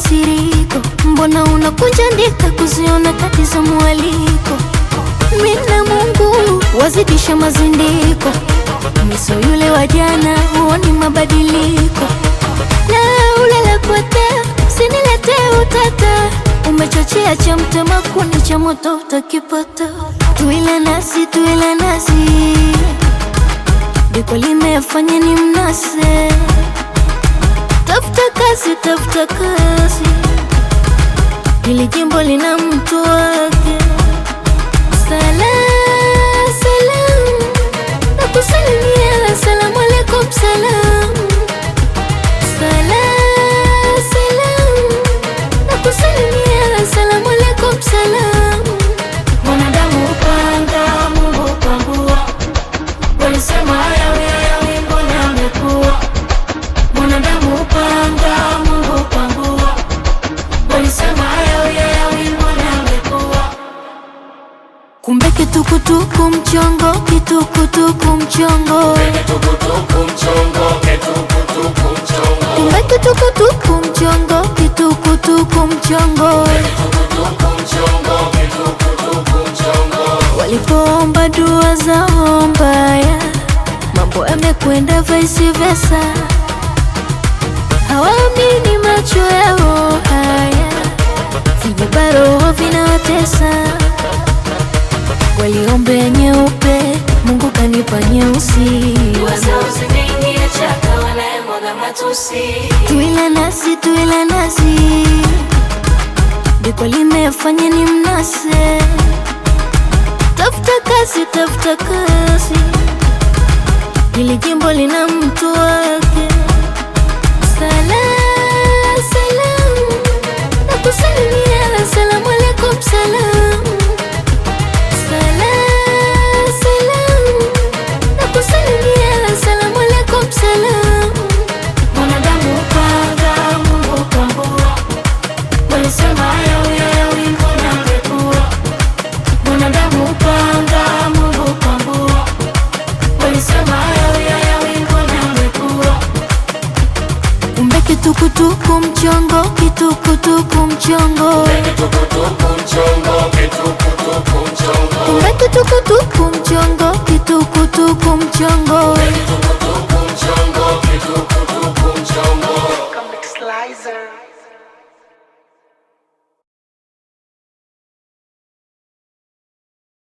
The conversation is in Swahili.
makasiriko, mbona unakunja ndika kuziona kati za mwaliko? Mina Mungu wazidisha mazindiko, miso yule wa jana huoni mabadiliko. Na ulala kwata, sinilete utata, umechochea cha mtema kuni cha moto utakipata. Tuile nasi, tuile nasi, diko limefanya ni mnase. Tafuta kazi, tafuta kazi, hili jimbo lina mtu wake. Salam, salam, nakusalimia, salamu alaikum salam. Salam, salam, nakusalimia, salamu alaikum salam. Mwanadamu upanga, Mungu upangua, walisema yawe yawe, mbona amekuwa. Mwanadamu upanga, Mungu upangua, walisema yawe yawe, mbona amekuwa. Kumbe kitukutuku mchongo, kitukutuku mchongo, kitukutuku mchongo, kitukutuku mchongo. kumbe kitukutuku mchongo, kitukutuku mchongo, Kitukutuku mchongo, kitukutuku mchongo. walipoomba dua zao mbaya, mambo yamekwenda vice versa. Hawaamini macho yao haya, vijibaroho vinawatesa. Waliombe nyeupe, Mungu kanipa nyeusi. Tuile nasi, tuile nasi, diko limefanya ni mnase. Tafuta kazi, tafuta kazi, hili jimbo lina mtu wake. Salam, salam, nakusalimia, salamu alaikum salam. Salam, salam, nakusalimia, salamu alaikum salam. Mwanadamu upanga, Mungu upangua, walisema yawe yawe, mbona amekuwa. Mwanadamu upanga, Mungu upangua, walisema yawe yawe, mbona amekuwa. Kumbe kitukutuku mchongo, kitukutuku mchongo, Kitukutuku mchongo, kitukutuku mchongo. kumbe kitukutuku mchongo, kitukutuku mchongo. Kitukutuku mchongo, kitukutuku mchongo. Comic Slicer.